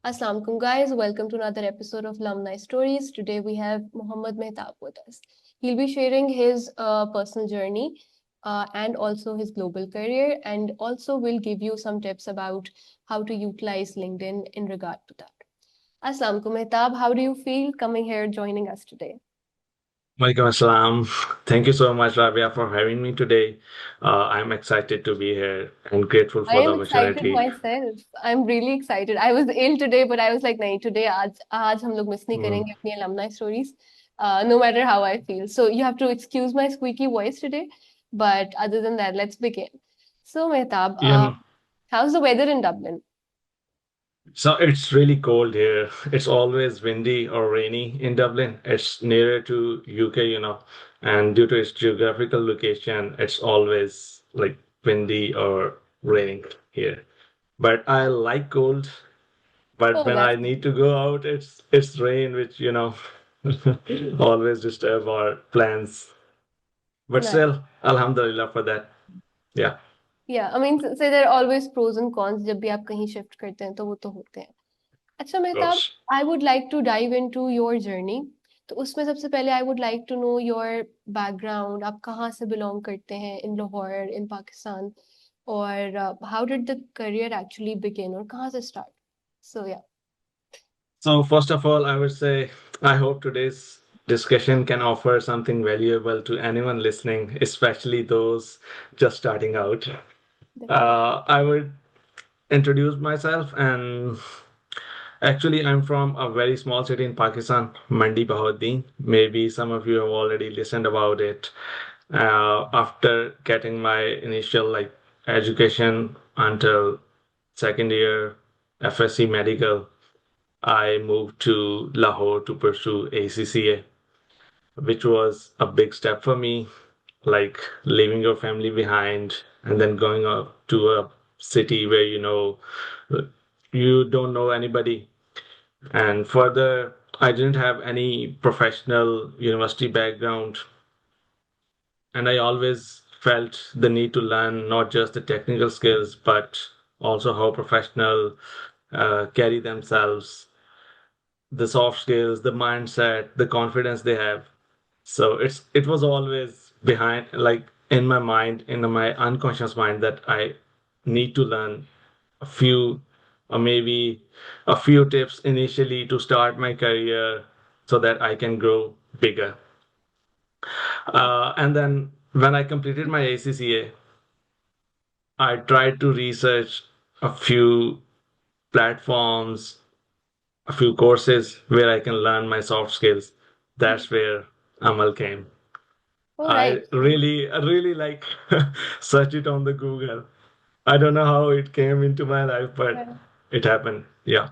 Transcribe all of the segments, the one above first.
Assalamu alaikum, guys. Welcome to another episode of Alumni Stories. Today we have Muhammad Mehtab with us. He'll be sharing his personal journey and also his global career, and also will give you some tips about how to utilize LinkedIn in regard to that. Assalamu alaikum, Mehtab. How do you feel coming here joining us today? Walaikum Assalam. Thank you so much, Rabia, for having me today. I'm excited to be here and grateful I for the am excited opportunity. myself. I'm really excited. I was ill today, but I was like, नहीं, today आज हम लोग miss नहीं Mm. करेंगे अपनी alumni stories, no matter how I feel. So you have to excuse my squeaky voice today, but other than that, let's begin. So Mehtab, You know, how's the weather in Dublin? so it's really cold here. It's always windy or rainy in Dublin. It's nearer to UK, and due to its geographical location, it's always like windy or raining here. But I like cold, but Oh, when I that's need to go out, it's rain, which always disturb our plans. But nice. still, Alhamdulillah for that. Yeah, Yeah, I mean, say there are always pros and cons जब भी आप कहीं shift करते हैं तो वो तो होते हैं. अच्छा of Mehtab, course. I would like to dive into your journey. तो उसमें सबसे पहले I would like to know your background. आप कहाँ से belong करते हैं in Lahore, in Pakistan, और how did the career actually begin और कहाँ से start? So yeah, So, first of all, I would say I hope today's discussion can offer something valuable to anyone listening, especially those just starting out. definitely. I would introduce myself, and actually, I'm from a very small city in Pakistan, Mandi Bahauddin. Maybe some of you have already listened about it. After getting my initial education until second year FSC medical, I moved to Lahore to pursue ACCA, which was a big step for me, like leaving your family behind and then going up to a city where you don't know anybody. And further, I didn't have any professional university background, and I always felt the need to learn not just the technical skills, but also how professional carry themselves, the soft skills, the mindset, the confidence they have. So it was always behind, like in my mind, in my unconscious mind, that I need to learn a few, or maybe a few tips initially to start my career so that I can grow bigger. And then when I completed my ACCA, I tried to research a few platforms, a few courses where I can learn my soft skills. That's where Amal came. All right. I really like search it on the Google. I don't know how it came into my life, but Right. it happened. Yeah.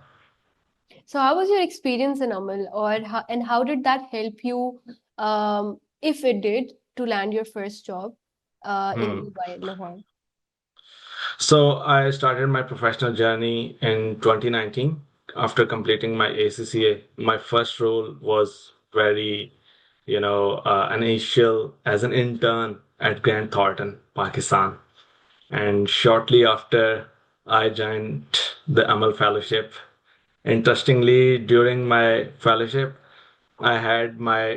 So how was your experience in Amal, and how did that help you, if it did, to land your first job in Hmm. EY in Lahore? So I started my professional journey in 2019 after completing my ACCA. My first role was very, initial as an intern at Grant Thornton, Pakistan. And shortly after, I joined the Amal Fellowship. Interestingly, during my fellowship, I had my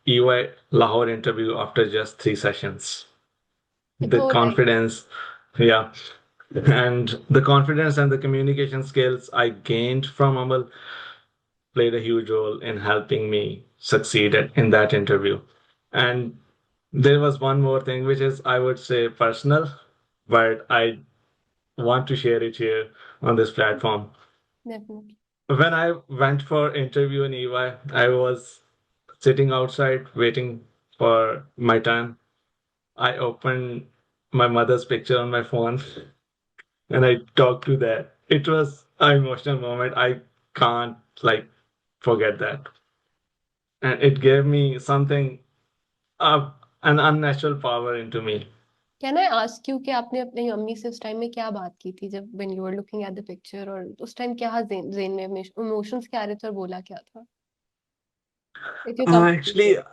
EY Lahore interview after just 3 sessions. The All right. confidence, yeah, and the confidence and the communication skills I gained from Amal played a huge role in helping me succeed in that interview. And there was one more thing, which is, I would say, personal, but I want to share it here on this platform. Definitely. When I went for interview in EY, I was sitting outside waiting for my turn. I opened my mother's picture on my phone and I talked to that. It was an emotional moment. I can't like forget that. And it gave me something, an unnatural power into me. Can I ask you कि आपने अपनी mummy से उस time में क्या बात की थी जब when you were looking at the picture और उस टाइम क्या ज़ेन में इमोशंस क्या आ रहे थे और बोला क्या था? If you're Uh, comfortable actually, sharing.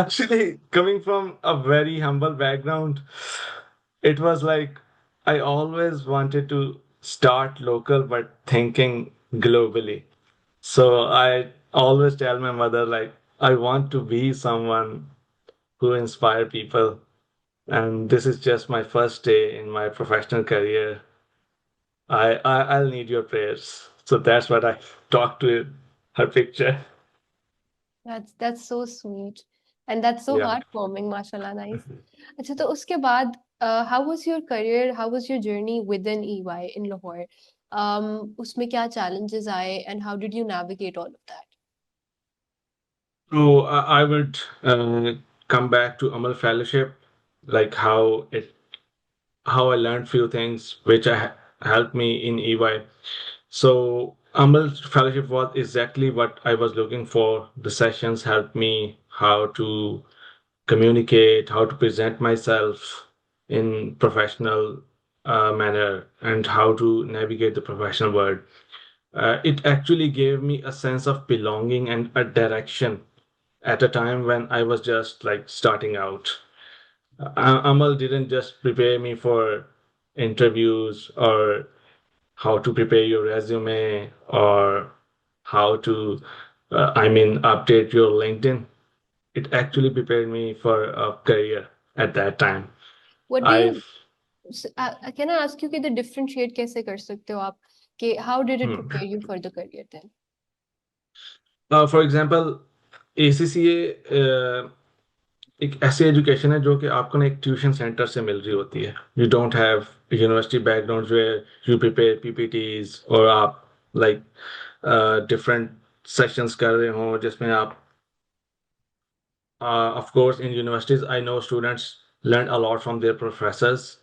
actually, coming from a very humble background, it was like I always wanted to start local, but thinking globally. So I always tell my mother, like, I want to be someone who inspire people. And this is just my first day in my professional career. I'll need your prayers. So that's what I talked to her picture. That's so sweet and that's so Yeah. heartwarming, mashallah, nice. अच्छा तो उसके बाद how was your career, how was your journey within EY in Lahore? उसमें क्या challenges आए and how did you navigate all of that? So I would come back to Amal Fellowship, like how I learned few things which helped me in EY. So Amal Fellowship was exactly what I was looking for. The sessions helped me how to communicate, how to present myself in professional manner, and how to navigate the professional world. It actually gave me a sense of belonging and a direction at a time when I was just like starting out. Amal didn't just prepare me for interviews or how to prepare your resume or how to, update your LinkedIn. It actually prepared me for a career at that time. What do you I've, can I ask you कि the differentiate कैसे कर सकते हो आप कि how did it hmm. prepare you for the career then? For example, ACCA एक ऐसी education है जो कि आपको ना एक ट्यूशन सेंटर से मिल रही होती है. You don't have university background where you prepare PPTs और आप लाइक डिफरेंट सेशंस कर रहे हो जिसमें आप of course in universities I know students learn a lot from their professors.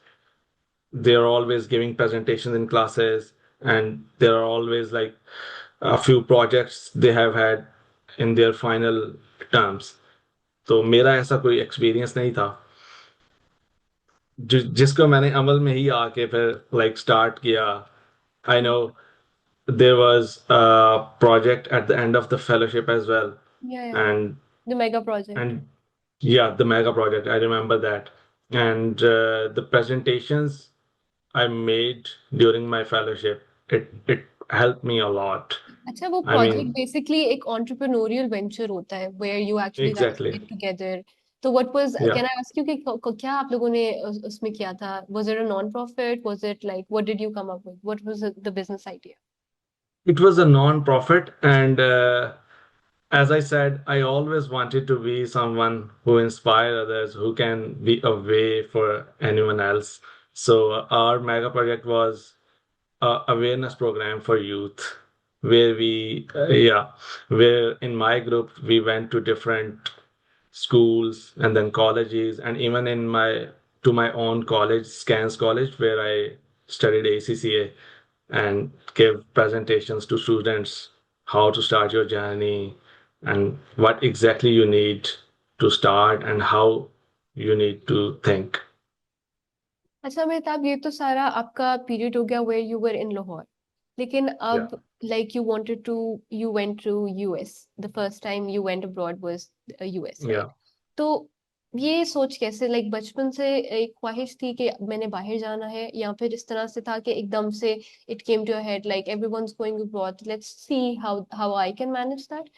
They are always giving presentations in classes and there are always like a few projects they have had in their final terms. तो मेरा ऐसा कोई experience नहीं था जिसको मैंने अमल में ही आके फिर लाइक स्टार्ट किया. I know there was a project at the end of the fellowship as well, Yeah. and The mega project. and yeah, the mega project, I remember that. And the presentations I made during my fellowship, it helped me a lot. अच्छा वो I mean, project basically एक entrepreneurial venture होता है where you actually guys exactly. get together. तो what was Yeah, can I ask you कि क्या आप लोगों ने उसमें किया था? Was it a non-profit? Was it like what did you come up with? What was the business idea? it was a non-profit, and as I said, I always wanted to be someone who inspire others, who can be a way for anyone else. So our mega project was a awareness program for youth, where where in my group we went to different schools and then colleges, and even in my own college, Scans College, where I studied ACCA, and give presentations to students how to start your journey and what exactly you need to start and how you need to think. अच्छा मेहताब ये तो सारा आपका period हो गया where you were in Lahore. लेकिन Yeah. अब like you went to US. The first time you went abroad was US, right? Yeah. तो ये सोच कैसे लाइक बचपन से एक ख्वाहिश थी कि मैंने बाहर जाना है या फिर इस तरह से था कि एकदम से it came to your head like everyone's going abroad let's see how I can manage that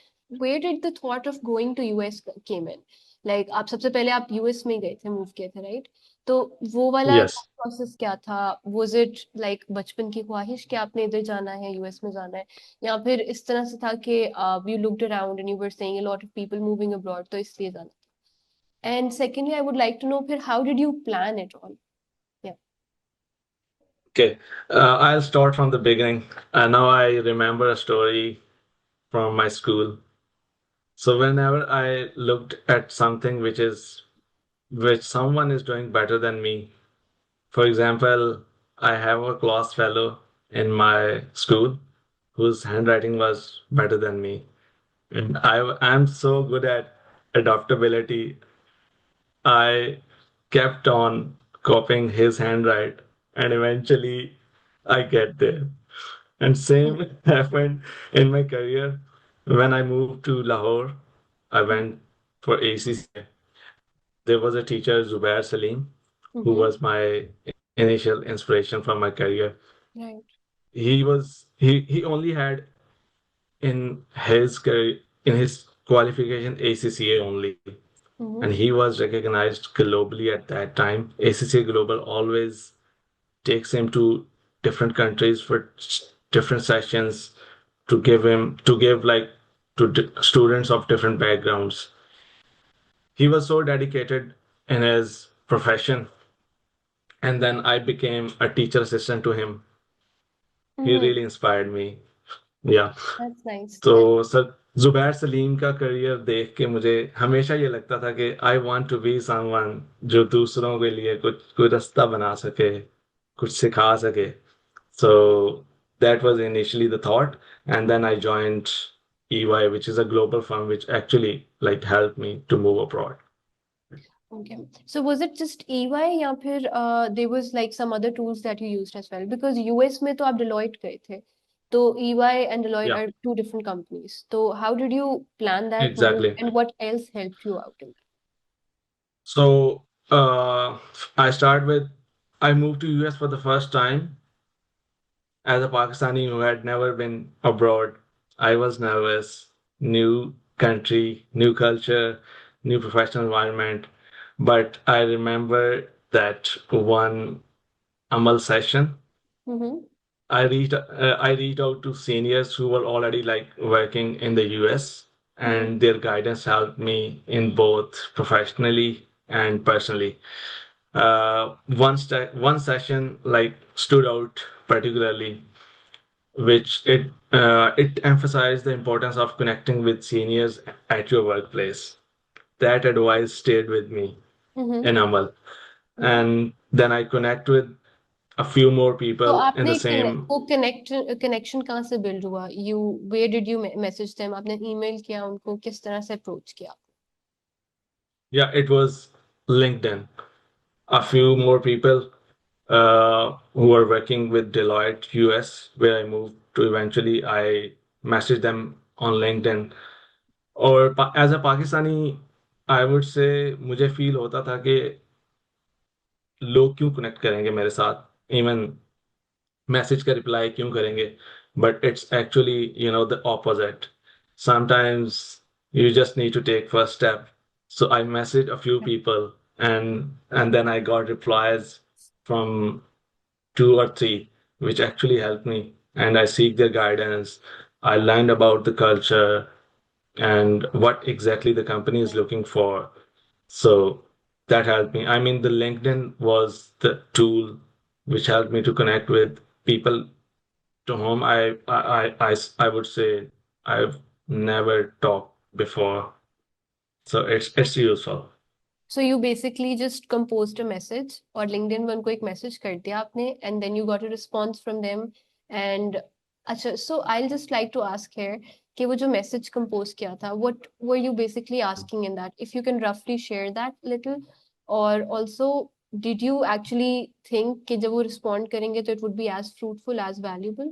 where did the thought of going to US came in like आप सबसे पहले आप यूएस में गए थे मूव किए थे राइट तो वो वाला Yes. प्रोसेस क्या था वाज इट लाइक बचपन की ख्वाहिश कि आपने इधर जाना है यूएस में जाना है या फिर इस तरह से था कि you looked around and you were saying a lot of people moving abroad तो इसलिए जाना and secondly, I would like to know फिर how did you plan it all? Yeah. Okay. I'll start from the beginning. Now I remember a story from my school. So whenever I looked at something which someone is doing better than me, for example, I have a class fellow in my school whose handwriting was better than me. And I'm so good at adaptability. I kept on copying his handwrite, and eventually I get there. And same happened in my career. When I moved to Lahore, I went for ACCA. There was a teacher, Zubair Salim, who Mm-hmm. was my initial inspiration from my career. Right. He was he only had in his career, in his qualification ACCA only, and Mm-hmm. he was recognized globally at that time. ACCA Global always takes him to different countries for different sessions to give like to students of different backgrounds. He was so dedicated in his profession, and then I became a teacher assistant to him. He Mm-hmm. really inspired me. Yeah. That's nice. तो That's sir Zubair Salim का career देख के मुझे हमेशा ये लगता था कि I want to be someone जो दूसरों के लिए कुछ कोई रास्ता बना सके, कुछ सिखा सके. So that was initially the thought, and then I joined EY, which is a global firm which actually like helped me to move abroad. okay. So was it just EY या फिर there was like some other tools that you used as well? Because US में तो आप Deloitte गए थे. तो EY and Deloitte Yeah, are two different companies. So how did you plan that move exactly. and what else helped you out in So I start with I moved to US for the first time as a Pakistani who had never been abroad. I was nervous, new country, new culture, new professional environment. But I remember that one Amal session. that? I reached out to seniors who were already like working in the US, Mm-hmm. and their guidance helped me in both professionally and personally. One session like stood out particularly, which it emphasized the importance of connecting with seniors at your workplace. That advice stayed with me Mm-hmm. in Amal, and then I connect with a few more तो people in the आपने same. वो connection कहाँ से build हुआ? You where did you message them? आपने email किया उनको? किस तरह से अप्रोच किया? Yeah, it was LinkedIn. A few more people who were working with Deloitte US, where I moved to eventually, I messaged them on LinkedIn. और as a Pakistani I would say मुझे feel होता था कि लोग क्यों connect करेंगे मेरे साथ, इवन मैसेज का रिप्लाई क्यों करेंगे. But it's actually the opposite. Sometimes you just need to take first step. So I messaged a few people, and then I got replies from two or three, which actually helped me. And I seek their guidance. I learned about the culture and what exactly the company is looking for. So that helped me. I mean, the LinkedIn was the tool which helped me to connect with people to whom I would say I've never talked before. So it's useful. So you basically just composed a message और LinkedIn में उनको एक message कर दिया आपने and then you got a response from them and अच्छा, so I'll just like to ask here कि वो जो मैसेज कंपोज किया था, what were you basically asking in that? If you can roughly share that little, or also did you actually think कि जब वो respond करेंगे तो it would be as fruitful as valuable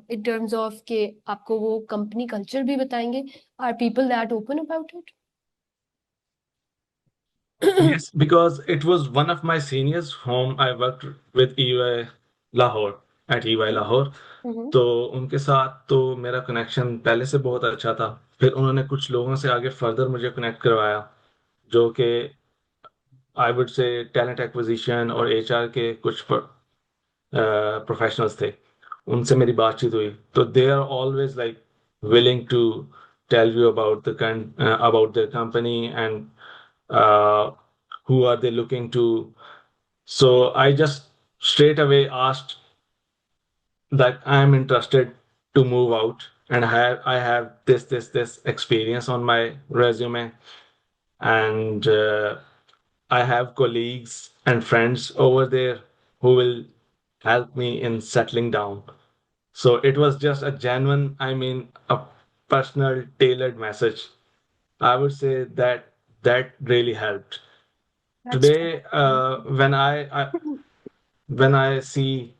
in terms of कि आपको वो company culture भी बताएंगे? Are people that open about it? Yes, because it was one of my seniors whom I worked with EY Lahore at EY Lahore. Mm-hmm. तो उनके साथ तो मेरा कनेक्शन पहले से बहुत अच्छा था. फिर उन्होंने कुछ लोगों से आगे फर्दर मुझे कनेक्ट करवाया, जो कि I would say talent acquisition और एचआर के कुछ प्रोफेशनल्स थे. उनसे मेरी बातचीत हुई, तो they are always like willing to tell you about the company and who are they looking to. So I just straight away asked that I am interested to move out, and I have this experience on my resume, and I have colleagues and friends over there who will help me in settling down. So it was just a genuine, I mean, a personal tailored message. I would say that that really helped. That's true. Today, when I see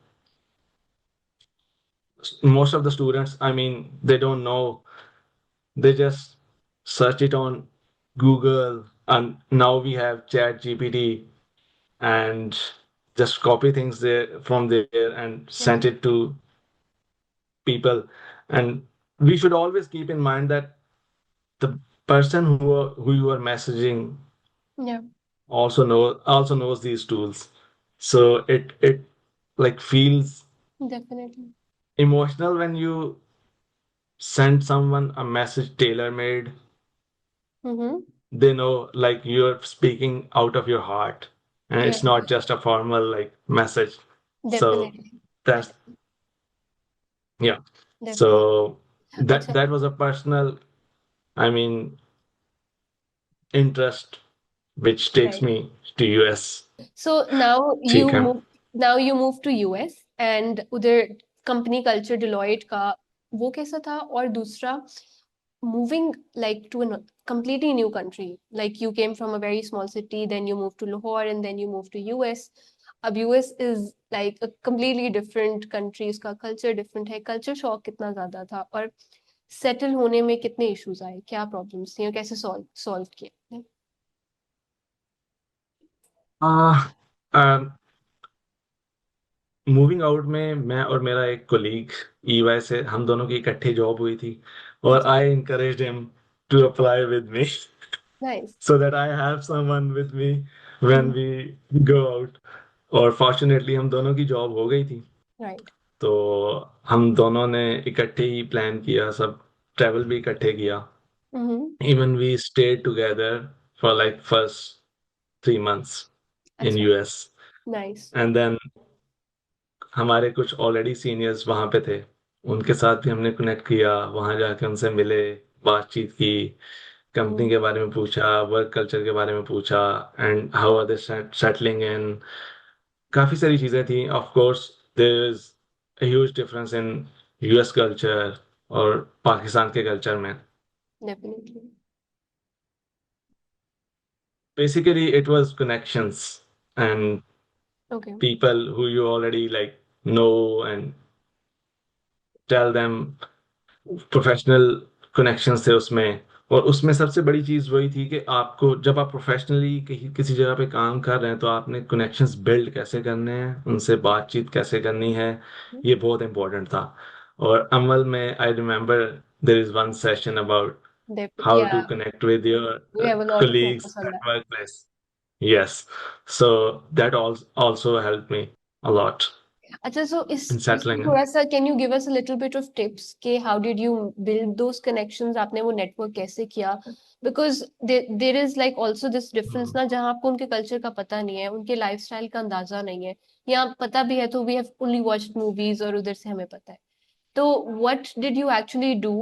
most of the students, I mean, they don't know. They just search it on Google, and now we have Chat GPT, and just copy things there from there and send Mhm. it to. people, and we should always keep in mind that the person who you are messaging Yeah, also knows these tools. So it like feels definitely. emotional when you send someone a message tailor-made. Mm-hmm. They know like you're speaking out of your heart, and Yeah, it's not just a formal like message. So definitely. that's yeah. Definitely. So Acha. that was a personal, I mean, interest which takes Right. me to US. So now ठीक you है. move you move to US and उधर company culture Deloitte का वो कैसा था और दूसरा moving like to a completely new country, like you came from a very small city, then you moved to Lahore and then you moved to US. अब US is like a completely different country, उसका culture different है, culture shock कितना ज्यादा था और settle होने में कितने issues आए, क्या problems थी और कैसे solve किए आपने? मूविंग आउट में मैं और मेरा एक कोलीग ईवाई से, हम दोनों की इकट्ठी जॉब हुई थी, और अच्छा, I encouraged him to apply with me nice. so that I have someone with me when we go out. और फॉर्चुनेटली हम दोनों की जॉब हो गई थी, Right. तो हम दोनों ने इकट्ठे ही प्लान किया, सब ट्रैवल भी इकट्ठे किया. Mm-hmm. Even we stayed together for like first 3 months in अच्छा, US. nice. एंड देन हमारे कुछ ऑलरेडी सीनियर्स वहाँ पे थे, उनके साथ भी हमने कनेक्ट किया, वहाँ जाके उनसे मिले, बातचीत की, कंपनी Mm, के बारे में पूछा, वर्क कल्चर के बारे में पूछा, and how are they settling in. काफ़ी सारी चीज़ें थी. Of course there is a huge difference in US culture और पाकिस्तान के कल्चर में. definitely. Basically it was connections and Okay. people who you already like know and tell them. Professional connections थे उसमें, और उसमें सबसे बड़ी चीज़ वही थी कि आपको जब आप प्रोफेशनली कहीं किसी जगह पे काम कर रहे हैं तो आपने कनेक्शंस बिल्ड कैसे करने हैं, उनसे बातचीत कैसे करनी है, ये बहुत इंपॉर्टेंट था. और अमल में I remember there is one session about how to Yeah, connect with your we have a lot of colleagues focus on that. at workplace. Yes, so that also helped me a lot अच्छा, so in इसमें settling in. थोड़ा सा can you give us a little bit of tips कि how did you build those connections, आपने वो network कैसे किया? Because there is like also this difference ना, जहाँ आपको उनके culture का पता नहीं है, उनके lifestyle का अंदाजा नहीं है, या पता भी है तो we have only watched movies और उधर से हमें पता है. तो what did you actually do,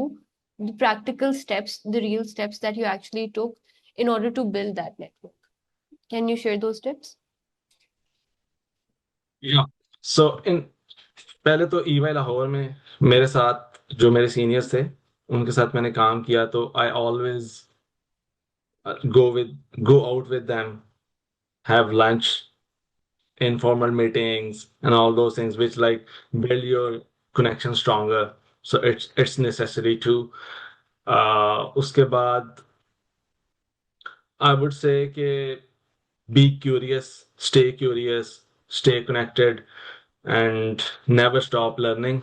the practical steps, the real steps that you actually took in order to build that network? Can you share those tips? या सो इन पहले तो ईवाई लाहौर में मेरे साथ जो मेरे सीनियर्स थे उनके साथ मैंने काम किया, तो I always go out with them, have lunch, informal meetings and all those things which like build your connection stronger. So it's necessary to उसके बाद I would say कि be curious, stay connected and never stop learning.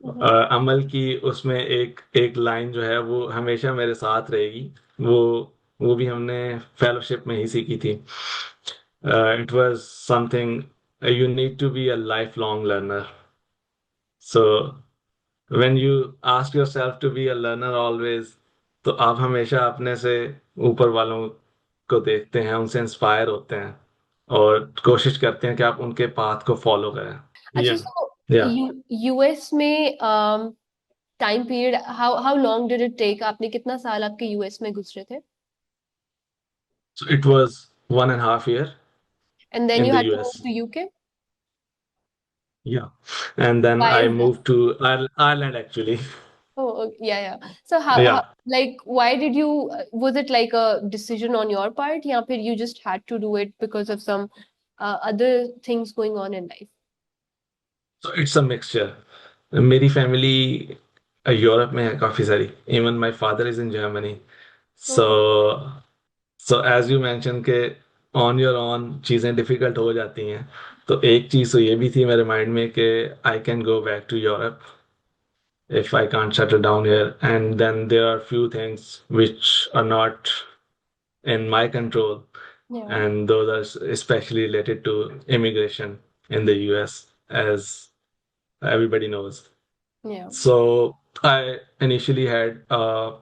Mm-hmm. अमल की उसमें एक एक line जो है वो हमेशा मेरे साथ रहेगी. वो वो भी हमने फेलोशिप में ही सीखी थी. It was something, you need to be a lifelong learner. So when you ask yourself to be a learner always, तो आप हमेशा अपने से ऊपर वालों को देखते हैं, उनसे इंस्पायर होते हैं और कोशिश करते हैं कि आप उनके पाथ को फॉलो करें. अच्छा, या so या US में time period, how long did it take, आपने कितना साल आपके US में गुजरे थे? So it was 1.5 year And then in you the had to move US. to UK? Yeah. And then Why I is that? moved to Ireland actually. Oh, yeah, yeah. So how Yeah. like why did you, was it like a decision on your part, या फिर you just had to do it because of some other things going on in life? So it's a mixture. मेरी family Europe में है काफ़ी सारी. Even my father is in Germany. So Okay. So as you mention के on your on चीज़ें difficult हो जाती हैं, तो एक चीज़ तो ये भी थी मेरे माइंड में कि I can go back to Europe if I can't settle down here. And then there are few things which are not in my control, Yeah. and those are especially related to immigration in the US, as everybody knows. Yeah. So I initially had a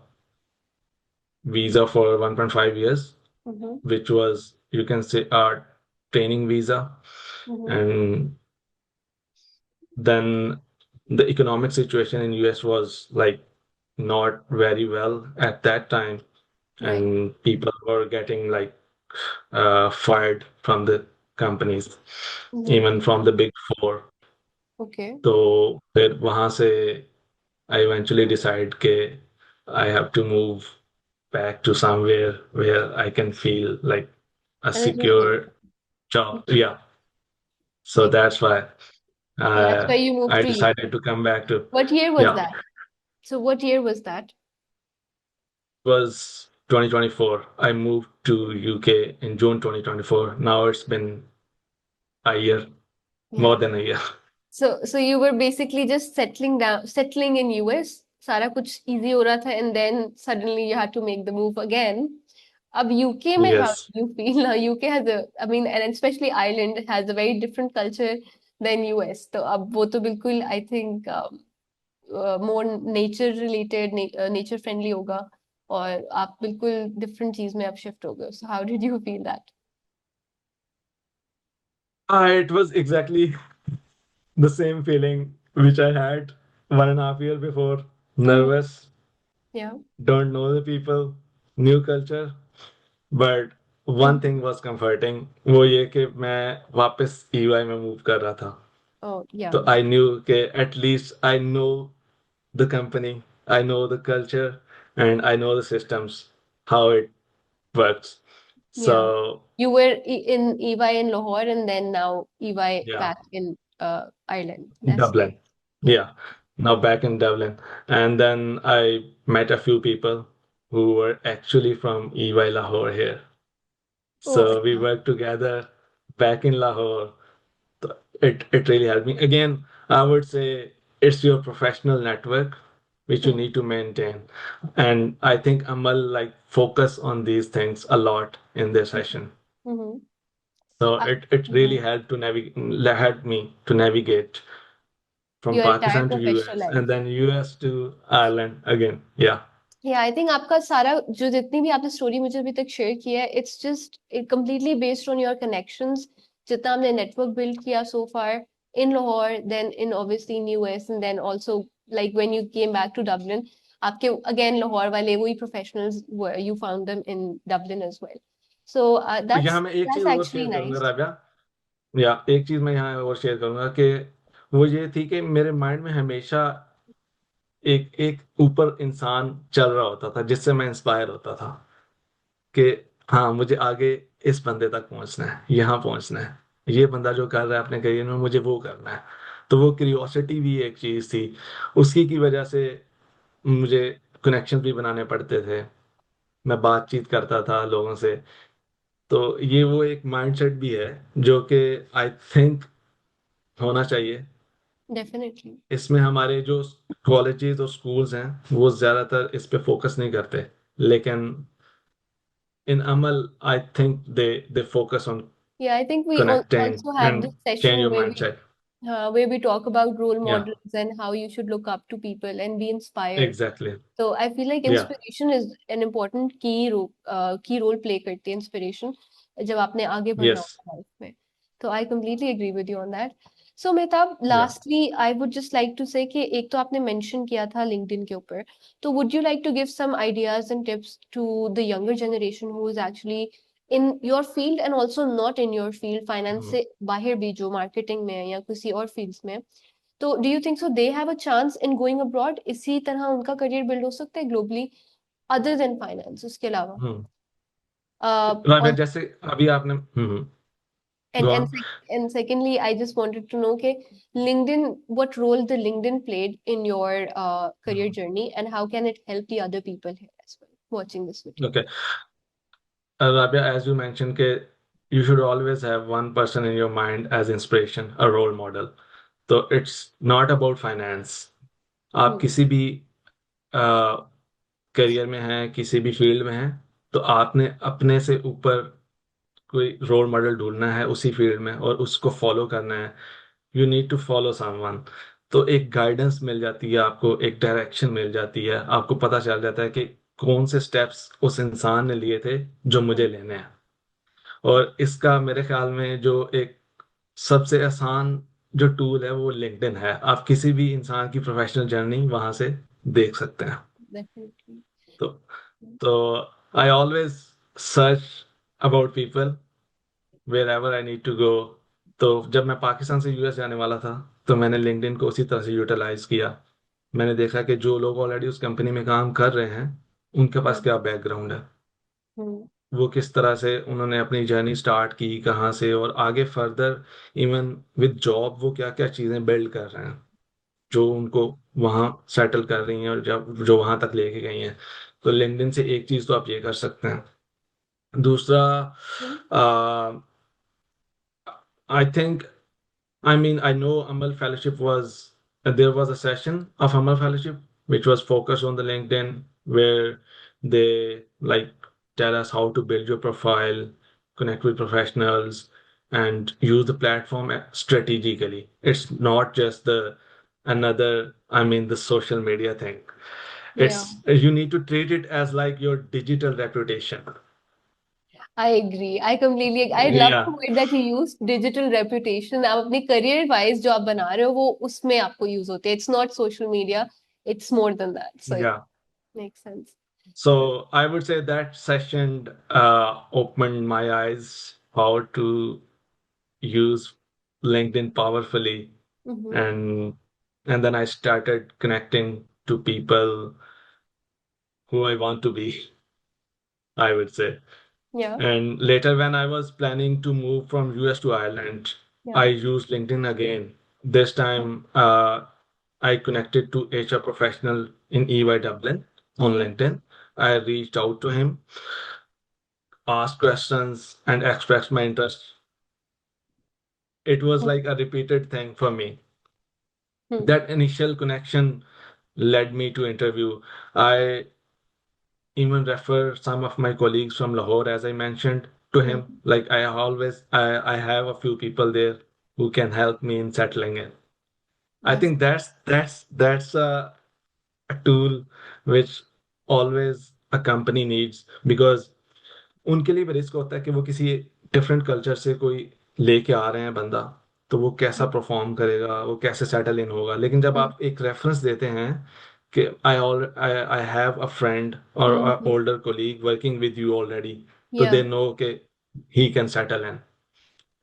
visa for 1.5 years, Mm-hmm. which was, you can say, a training visa. Mm-hmm. And then the economic situation in US was like not very well at that time, Right. and people were getting like fired from the companies, Mm-hmm. even from the big four. Okay. तो फिर वहां से I eventually decide कि I have to move back to somewhere where I can feel like a And it was secure India. job. Mhm. Yeah, so Makes that's why So that's why you moved I to decided UK. to come back to, What year was yeah, that? So what year was that? it was 2024. I moved to UK in June 2024. Now it's been a year, more Yeah. than a year. So you were basically just settling in US. सारा कुछ easy हो रहा था, and then suddenly you had to make the move again. अब UK में how Yes. do you feel now? UK has I mean, and especially Ireland has a very different culture than US. तो अब वो तो बिल्कुल I think more nature related, nature friendly होगा, और आप बिल्कुल different चीज में आप shift हो गए. So how did you feel that? It was exactly the same feeling which I had 1.5 years before. Hmm. Nervous, Yeah. don't know the people, new culture. But one Hmm. thing was comforting, वो ये कि मैं वापस EY में move कर रहा था. Oh, yeah. So I knew that at least I know the company, I know the culture, and I know the systems, how it works. Yeah. So You were in EY in Lahore, and then now EY yeah, back in Ireland. That's Dublin. yeah. Yeah, now back in Dublin. And then I met a few people who were actually from EY Lahore here. Oh, So we अच्छा. worked together back in Lahore. It really helped me. Again, I would say it's your professional network which you Hmm. need to maintain. And I think Amal like focus on these things a lot in this session. Mm-hmm. So Uh, it really mhm. helped to navigate helped me to navigate from Your entire Pakistan to professional US life. and then US to Ireland again. Yeah. या I think आपका सारा जो जितनी भी आपने story मुझे अभी तक शेयर किया है, it's just completely based on your connections, जितना आपने नेटवर्क बिल्ड किया so far in Lahore, then in obviously in US, and then also like when you came back to Dublin, आपके अगेन लाहौर वाले वही professionals you found them in Dublin as well. So यहाँ मैं एक चीज दैट्स और actually share करूंगा nice. Rabia. या एक चीज मैं यहाँ और शेयर करूंगा कि वो ये थी कि मेरे माइंड में हमेशा एक एक ऊपर इंसान चल रहा होता था जिससे मैं इंस्पायर होता था कि हाँ मुझे आगे इस बंदे तक पहुंचना है, यहाँ पहुंचना है, ये बंदा जो कर रहा है अपने करियर में मुझे वो करना है. तो वो क्यूरियोसिटी भी एक चीज थी, उसी की वजह से मुझे कनेक्शन भी बनाने पड़ते थे, मैं बातचीत करता था लोगों से. तो ये वो एक माइंडसेट भी है जो कि आई थिंक होना चाहिए. डेफिनेटली. इसमें हमारे जो कॉलेजेस और स्कूल्स हैं वो ज्यादातर इस पे फोकस नहीं करते, लेकिन इन अमल I think they focus on Yeah, I think we connecting also have and this change session your mindset. where we talk about role Yeah, models and how you should look up to people and be inspired. exactly. So I feel like Yeah, inspiration is an important key role play करती है inspiration जब आपने आगे बढ़ना yes. होता है life में. So I completely agree with you on that. So Mehtab, Yeah. lastly, I would just like to say कि एक तो आपने mention किया था LinkedIn के ऊपर, तो would you like to give some ideas and tips to the younger generation who is actually in your field and also not in your field, finance Mhm. से बाहर भी जो marketing में है या किसी और fields में, तो do you think so they have a chance in going abroad, इसी तरह उनका करियर बिल्ड हो सकता है ग्लोबली, अदर देन फाइनेंस, उसके अलावा? हम्म. राबिया, और जैसे अभी आपने and go and on. And secondly I just wanted to know कि LinkedIn, what role the LinkedIn played in your career journey and how can it help the other people here as well watching this video? Okay. Rabia, as you mentioned, you should always have one person in your mind as inspiration, a role model. So it's not about finance. आप हम्म, किसी भी career में हैं, किसी भी field में हैं, तो आपने अपने से ऊपर कोई रोल मॉडल ढूंढना है उसी फील्ड में और उसको फॉलो करना है। You need to follow someone. तो एक गाइडेंस मिल जाती है आपको, एक डायरेक्शन मिल जाती है, आपको पता चल जाता है कि कौन से स्टेप्स उस इंसान ने लिए थे जो मुझे हम्म, लेने हैं। और इसका मेरे ख्याल में जो एक सबसे आसान जो टूल है वो लिंक्डइन है। आप किसी भी इंसान की प्रोफेशनल जर्नी वहां से देख सकते हैं। definitely. तो तो I always search about people wherever I need to go. तो जब मैं पाकिस्तान से यूएस जाने वाला था, तो मैंने लिंक्डइन को उसी तरह से यूटिलाइज किया। मैंने देखा कि जो लोग ऑलरेडी उस कंपनी में काम कर रहे हैं, उनके पास हम्म, क्या बैकग्राउंड है, हम्म, वो किस तरह से उन्होंने अपनी जर्नी स्टार्ट की, कहाँ से, और आगे फर्दर इवन विद जॉब वो क्या क्या चीज़ें बिल्ड कर रहे हैं जो उनको वहाँ सेटल कर रही हैं और जब जो वहाँ तक लेके गई हैं। तो लिंक्डइन से एक चीज़ तो आप ये कर सकते हैं। दूसरा, hmm, I think, I mean, I know Amal Fellowship there was a session of Amal Fellowship which was focused on the LinkedIn, where they like tell us how to build your profile, connect with professionals, and use the platform strategically. It's not just the social media thing. yeah. You need to treat it as like your digital reputation. I agree. I completely. I love Yeah, the way that you use digital reputation. आप अपने career wise जो आप बना रहे हो वो उसमें आपको use होते हैं. It's not social media. It's more than that. So yeah, yeah. makes sense. So I would say that session opened my eyes how to use LinkedIn powerfully, Mm-hmm. and and then I started connecting to people who I want to be, I would say. Yeah. And later, when I was planning to move from US to Ireland, Yeah. I used LinkedIn again. This time, I connected to HR professional in EY Dublin on Mm-hmm. LinkedIn. I reached out to him, ask questions, and express my interest. It was like a repeated thing for me. That initial connection led me to interview. I even refer some of my colleagues from Lahore, as I mentioned, to him. Mm-hmm. Like I have a few people there who can help me in settling it. I That's think that's a tool which always a company needs, because उनके लिए भी risk होता है कि वो किसी different culture से कोई लेके आ रहे हैं बंदा, तो वो कैसा परफॉर्म करेगा, वो कैसे सेटल इन होगा। लेकिन जब आप एक रेफरेंस देते हैं कि आई हैव अ फ्रेंड और mm-hmm. Older colleague working with you already, तो Yeah. दे नो कि he can settle in.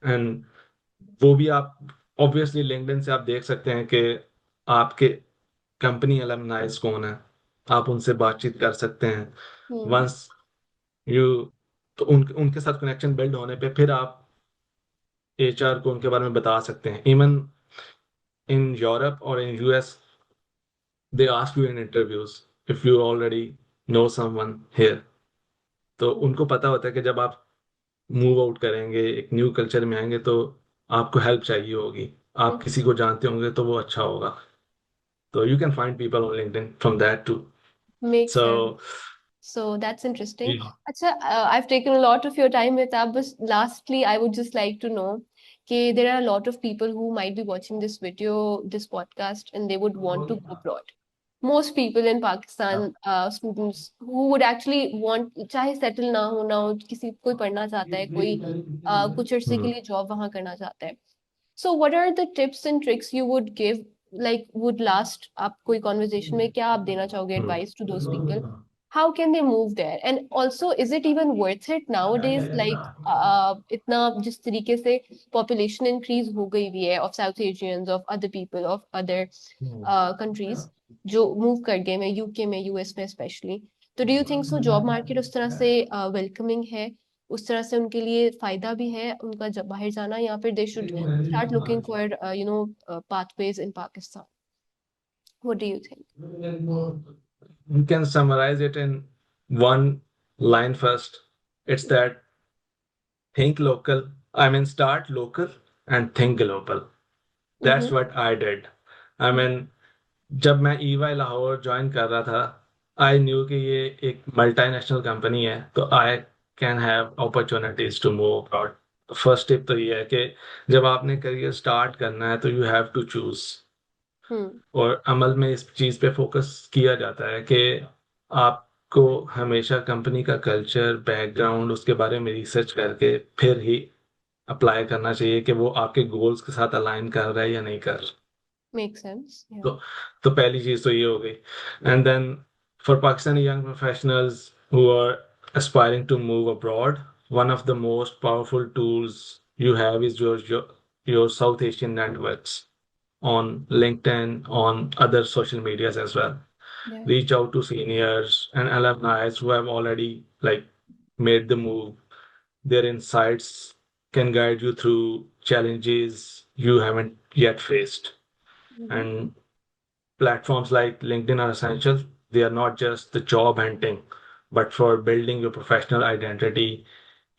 And वो भी आप ऑब्वियसली लिंक्डइन से आप देख सकते हैं कि आपके कंपनी एलमनाइज कौन है, आप उनसे बातचीत कर सकते हैं। Hmm. वंस यू तो उनके साथ कनेक्शन बिल्ड होने पे फिर आप एचआर को उनके बारे में बता सकते हैं। इवन इन यूरोप और in US, they ask you in interviews if you already know someone here. तो उनको पता होता है कि जब आप मूव आउट करेंगे, एक न्यू कल्चर में आएंगे, तो आपको हेल्प चाहिए होगी, आप Mm-hmm. किसी को जानते होंगे तो वो अच्छा होगा। तो you can find people on LinkedIn from that too. Makes so sense. So that's interesting. Acha, I've taken a lot of your time with that, but lastly, I would just like to know that there are a lot of people who might be watching this video, this podcast, and they would want to go abroad. Most people in Pakistan, students who would actually want, चाहे settle ना हो, किसी कोई पढ़ना चाहता है, कोई कुछ अरसे के लिए job वहाँ करना चाहता है. So what are the tips and tricks you would give, like would last आप कोई conversation में क्या आप देना चाहोगे advice to those people? How can they move there? And also, is it even worth it nowadays? Like इतना जिस तरीके से population increase हो गई हुई है of South Asians, of other people, of other countries जो move कर गए हैं UK में, US में especially. तो do you think so job market उस तरह से welcoming है? उस तरह से उनके लिए फायदा भी है उनका जब बाहर जाना, या फिर they should start looking for pathways in Pakistan? What do you think? You can summarize it in one line first. It's that think local. I mean, start local and think global. That's Mm-hmm. what I did. I mean, जब मैं EY Lahore join कर रहा था, I knew कि ये एक multinational company है, तो I can have opportunities to move abroad. First tip तो ये है कि जब आपने करियर स्टार्ट करना है तो यू हैव टू चूज। हम्म। और अमल में इस चीज़ पे फोकस किया जाता है कि आपको हमेशा कंपनी का कल्चर, बैकग्राउंड, उसके बारे में रिसर्च करके फिर ही अप्लाई करना चाहिए कि वो आपके गोल्स के साथ अलाइन कर रहा है या नहीं कर रहा। Make sense. या। तो तो पहली चीज तो ये हो गई। And then for Pakistani young professionals who are aspiring to move abroad, one of the most powerful tools you have is your South Asian networks on LinkedIn, on other social medias as well. या। Reach out to seniors and alumni who have already like made the move. Their insights can guide you through challenges you haven't yet faced. And platforms like LinkedIn are essential. They are not just the job hunting, but for building your professional identity.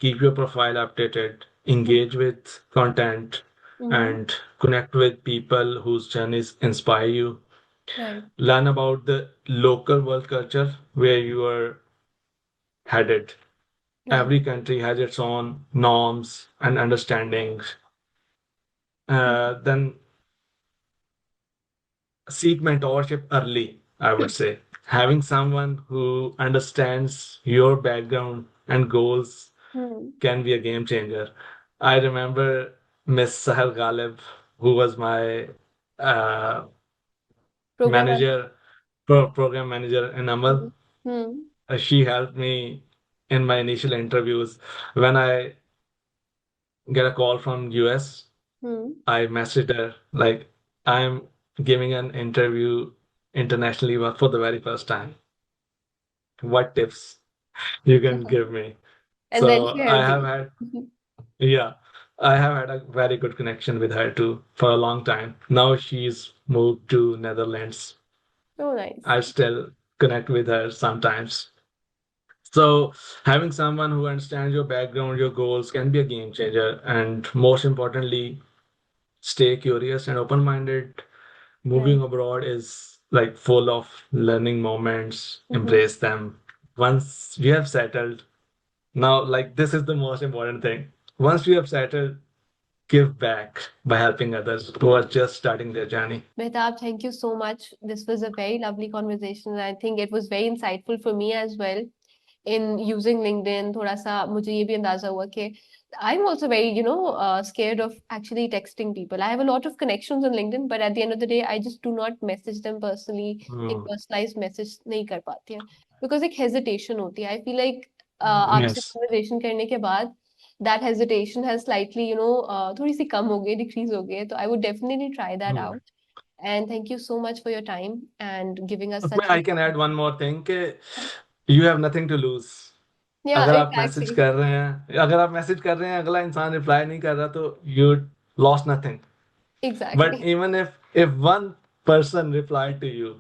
Keep your profile updated, engage with content, Mm-hmm. and connect with people whose journeys inspire you. Right. Learn about the local world culture where you are headed. Right. Every country has its own norms and understandings. Then seek mentorship early, I would say. Having someone who understands your background and goals Hmm. can be a game changer. I remember Miss Sahel Ghalib, who was my uh, Program manager. manager, program manager in Amal. Hmm. She helped me in my initial interviews. When I get a call from US, Hmm. I messaged her like, I'm giving an interview internationally for the very first time. What tips you can give me? And then So she I helped have you. had, yeah, I have had a very good connection with her too for a long time. Now she's moved to Netherlands. So nice. I still connect with her sometimes. So having someone who understands your background, your goals can be a game changer. And most importantly, stay curious and open-minded. Right. Moving abroad is like full of learning moments. Mm-hmm. Embrace them. Once you have settled, now like this is the most important thing. Once you have settled, give back by helping others who are just starting their journey. Mehtab, thank you so much. This was a very lovely conversation. And I think it was very insightful for me as well in using LinkedIn. थोड़ा सा मुझे ये भी अंदाजा हुआ कि I'm also very, scared of actually texting people. I have a lot of connections on LinkedIn, but at the end of the day, I just do not message them personally. एक Hmm. personalized message नहीं कर पाती है because एक hesitation होती है. I feel like आपसे Yes. conversation करने के बाद that hesitation has slightly, थोड़ी सी कम हो गई, decrease हो गई है. तो I would definitely try that Hmm. out. And thank you so much for your time and giving us such I can add one more thing कि you have nothing to lose. yeah, अगर आप message exactly. कर रहे हैं, अगर आप message कर रहे हैं, अगला इंसान रिप्लाई नहीं कर रहा, तो you lost nothing. But Exactly. even if one person replied to you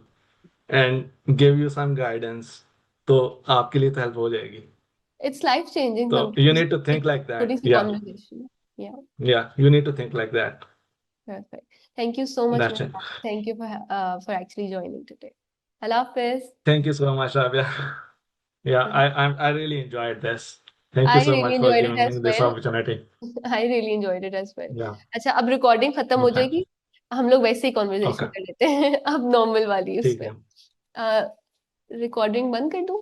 and give you some guidance, तो आपके लिए तो हेल्प हो जाएगी. It's life changing So you sometimes. need to think एक like थोड़ी that. C Yeah, conversation. Yeah, yeah, you need to think like that. perfect. Thank you so much, That's it. Mehta. Thank you for actually joining today. Allah Hafiz. Thank you so much, Rabia. Yeah, I really enjoyed this. Thank you I so really much for enjoyed it giving me as this well. opportunity. I really enjoyed it as well. Yeah. अच्छा, अब recording खत्म हो Okay. जाएगी. हम लोग वैसे ही conversation Okay. कर लेते हैं अब नॉर्मल वाली उस ठीक पे. है. रिकॉर्डिंग बंद कर दूं?